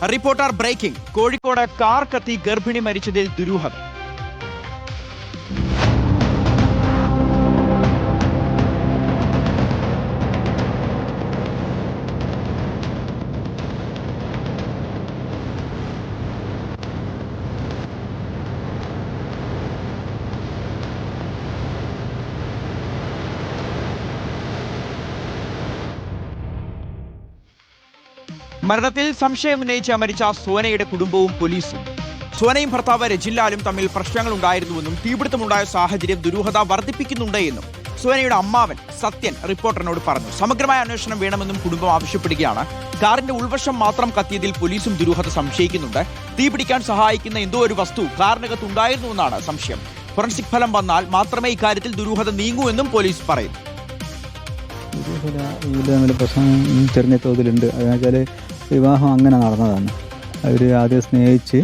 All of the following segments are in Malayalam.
Reporter breaking. കോഴിക്കോട് കാർ കത്തി ഗർഭിണി മരിച്ചതിൽ ദുരൂഹത. മരണത്തിൽ സംശയം ഉന്നയിച്ച് മരിച്ച സോനയുടെ കുടുംബവും പോലീസും. സോനയും ഭർത്താവ് രജിൻലാലും തമ്മിൽ പ്രശ്നങ്ങളുണ്ടായിരുന്നുവെന്നും തീപിടുത്തമുണ്ടായ സാഹചര്യം ദുരൂഹത വർദ്ധിപ്പിക്കുന്നുണ്ട് എന്നും സോനയുടെ അമ്മാവൻ സത്യൻ റിപ്പോർട്ടറിനോട് പറഞ്ഞു. സമഗ്രമായ അന്വേഷണം വേണമെന്നും കുടുംബം ആവശ്യപ്പെടുകയാണ്. കാറിന്റെ ഉൾവശം മാത്രം കത്തിയതിൽ പോലീസും ദുരൂഹത സംശയിക്കുന്നുണ്ട്. തീപിടിക്കാൻ സഹായിക്കുന്ന എന്തോ ഒരു വസ്തു കാറിനകത്തുണ്ടായിരുന്നുവെന്നാണ് സംശയം. ഫോറൻസിക് ഫലം വന്നാൽ മാത്രമേ ഇക്കാര്യത്തിൽ ദുരൂഹത നീങ്ങൂ എന്നും പോലീസ് പറയുന്നു. പ്രശ്നം ചെറിയ തോതിലുണ്ട്. അതെന്ന് വെച്ചാൽ വിവാഹം അങ്ങനെ നടന്നതാണ്. അവർ ആദ്യം സ്നേഹിച്ച്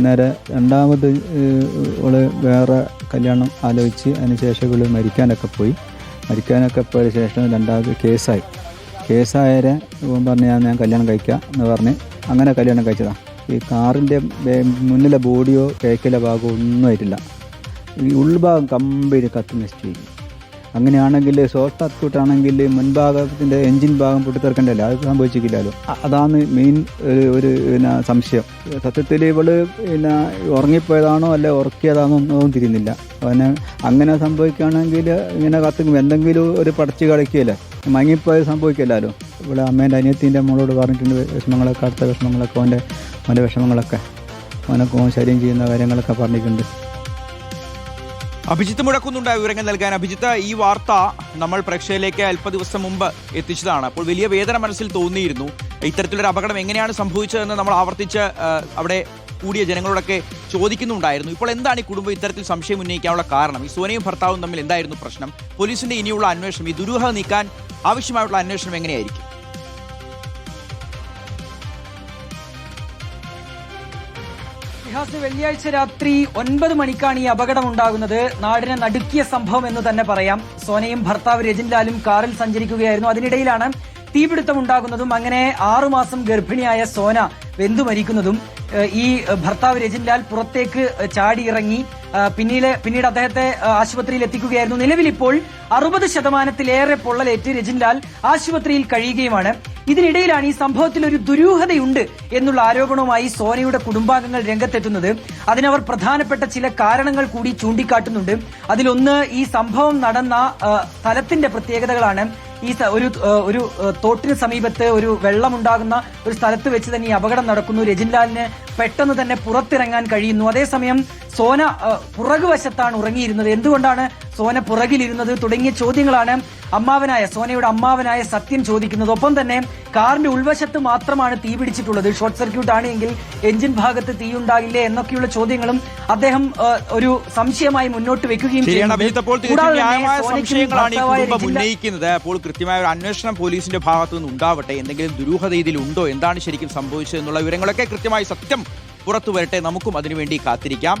നേരെ രണ്ടാമത് ഇവള് വേറെ കല്യാണം ആലോചിച്ച് അതിനുശേഷം ഇവള് മരിക്കാനൊക്കെ പോയ ശേഷം രണ്ടാമത് കേസായരെ പറഞ്ഞ് ഞാൻ കല്യാണം കഴിക്കാം എന്ന് പറഞ്ഞ് അങ്ങനെ കല്യാണം കഴിച്ചതാണ്. ഈ കാറിൻ്റെ മുന്നിലെ ബോഡിയോ കേക്കിലെ ഭാഗമോ ഒന്നും ആയിട്ടില്ല. ഈ ഉൾഭാഗം കംപ്ലീറ്റ് കത്തി നശിച്ചു. അങ്ങനെയാണെങ്കിൽ ഷോർട്ട് സർക്യൂട്ടാണെങ്കിൽ മുൻഭാഗത്തിൻ്റെ എൻജിൻ ഭാഗം പൊട്ടിത്തെറിക്കണ്ടല്ലോ, അത് സംഭവിച്ചിട്ടില്ലല്ലോ. അതാണ് മെയിൻ ഒരു സംശയം. സത്യത്തിൽ ഇവള് ഉറങ്ങിപ്പോയതാണോ അല്ലെ ഉറക്കിയതാണോ ഒന്നും തിരിയുന്നില്ല. അങ്ങനെ സംഭവിക്കുകയാണെങ്കിൽ ഇങ്ങനെ കത്തും എന്തെങ്കിലും ഒരു പടച്ച് കളിക്കുകയല്ലേ, മങ്ങിപ്പോയത് സംഭവിക്കില്ലല്ലോ. ഇവിടെ അമ്മേൻ്റെ അനിയത്തിൻ്റെ മോളോട് പറഞ്ഞിട്ടുണ്ട് വിഷമങ്ങളൊക്കെ, അടുത്ത വിഷമങ്ങളൊക്കെ, അവൻ്റെ വിഷമങ്ങളൊക്കെ, അവനൊക്കെ ശല്യം ചെയ്യുന്ന കാര്യങ്ങളൊക്കെ പറഞ്ഞിട്ടുണ്ട്. അഭിജിത്ത് മുഴക്കുന്നുണ്ട് വിവരങ്ങൾ നൽകാൻ. അഭിജിത്ത്, ഈ വാർത്ത നമ്മൾ പ്രേക്ഷകരിലേക്ക് അല്പ ദിവസം മുമ്പ് എത്തിച്ചതാണ്. അപ്പോൾ വലിയ വേദന മനസ്സിൽ തോന്നിയിരുന്നു. ഇത്തരത്തിലൊരു അപകടം എങ്ങനെയാണ് സംഭവിച്ചതെന്ന് നമ്മൾ ആവർത്തിച്ച് അവിടെ കൂടിയ ജനങ്ങളോടൊക്കെ ചോദിക്കുന്നുണ്ടായിരുന്നു. ഇപ്പോൾ എന്താണ് ഈ കുടുംബം ഇത്തരത്തിൽ സംശയം ഉന്നയിക്കാനുള്ള കാരണം? ഈ സോനയും ഭർത്താവും തമ്മിൽ എന്തായിരുന്നു പ്രശ്നം? പോലീസിന്റെ ഇനിയുള്ള അന്വേഷണം, ഈ ദുരൂഹത നീക്കാൻ ആവശ്യമായിട്ടുള്ള അന്വേഷണം എങ്ങനെയായിരിക്കും? വെള്ളിയാഴ്ച രാത്രി 9 മണിക്കാണ് ഈ അപകടം ഉണ്ടാകുന്നത്. നാടിനെ നടുക്കിയ സംഭവം എന്ന് തന്നെ പറയാം. സോനയും ഭർത്താവ് രജിൻലാലും കാറിൽ സഞ്ചരിക്കുകയായിരുന്നു. അതിനിടയിലാണ് തീപിടുത്തം ഉണ്ടാകുന്നതും അങ്ങനെ 6 മാസം ഗർഭിണിയായ സോന വെന്തു മരിക്കുന്നതും. ഈ ഭർത്താവ് രജിൻലാൽ പുറത്തേക്ക് ചാടിയിറങ്ങി പിന്നീട് അദ്ദേഹത്തെ ആശുപത്രിയിൽ എത്തിക്കുകയായിരുന്നു. നിലവിൽ ഇപ്പോൾ 60% പൊള്ളലേറ്റ് രജിൻലാൽ ആശുപത്രിയിൽ കഴിയുകയുമാണ്. ഇതിനിടയിലാണ് ഈ സംഭവത്തിൽ ഒരു ദുരൂഹതയുണ്ട് എന്നുള്ള ആരോപണവുമായി സോനയുടെ കുടുംബാംഗങ്ങൾ രംഗത്തെത്തുന്നത്. അതിനവർ പ്രധാനപ്പെട്ട ചില കാരണങ്ങൾ കൂടി ചൂണ്ടിക്കാട്ടുന്നുണ്ട്. അതിലൊന്ന് ഈ സംഭവം നടന്ന സ്ഥലത്തിന്റെ പ്രത്യേകതകളാണ്. ഈ ഒരു തോട്ടിന് സമീപത്ത് ഒരു വെള്ളമുണ്ടാകുന്ന ഒരു സ്ഥലത്ത് വെച്ച് തന്നെ ഈ അപകടം നടക്കുന്നു. രജിൻലാലിന് പെട്ടെന്ന് തന്നെ പുറത്തിറങ്ങാൻ കഴിയുന്നു. അതേസമയം സോന പുറകുവശത്താണ് ഉറങ്ങിയിരുന്നത്. എന്തുകൊണ്ടാണ് സോന പുറകിലിരുന്നത് തുടങ്ങിയ ചോദ്യങ്ങളാണ് സോനയുടെ അമ്മാവനായ സത്യൻ ചോദിക്കുന്നത്. ഒപ്പം തന്നെ കാറിന്റെ ഉൾവശത്ത് മാത്രമാണ് തീ പിടിച്ചിട്ടുള്ളത്. ഷോർട്ട് സർക്യൂട്ട് ആണ് എങ്കിൽ എഞ്ചിൻ ഭാഗത്ത് തീ ഉണ്ടാകില്ലേ എന്നൊക്കെയുള്ള ചോദ്യങ്ങളും അദ്ദേഹം ഒരു സംശയമായി മുന്നോട്ട് വെക്കുകയും ഉന്നയിക്കുന്നത്. അപ്പോൾ കൃത്യമായ ഒരു അന്വേഷണം പോലീസിന്റെ ഭാഗത്തു നിന്ന് ഉണ്ടാവട്ടെ. എന്തെങ്കിലും ദുരൂഹത ഇതിലുണ്ടോ, എന്താണ് ശരിക്കും സംഭവിച്ചത് എന്നുള്ള വിവരങ്ങളൊക്കെ കൃത്യമായി സത്യം പുറത്തു വരട്ടെ. നമുക്കും അതിനുവേണ്ടി കാത്തിരിക്കാം.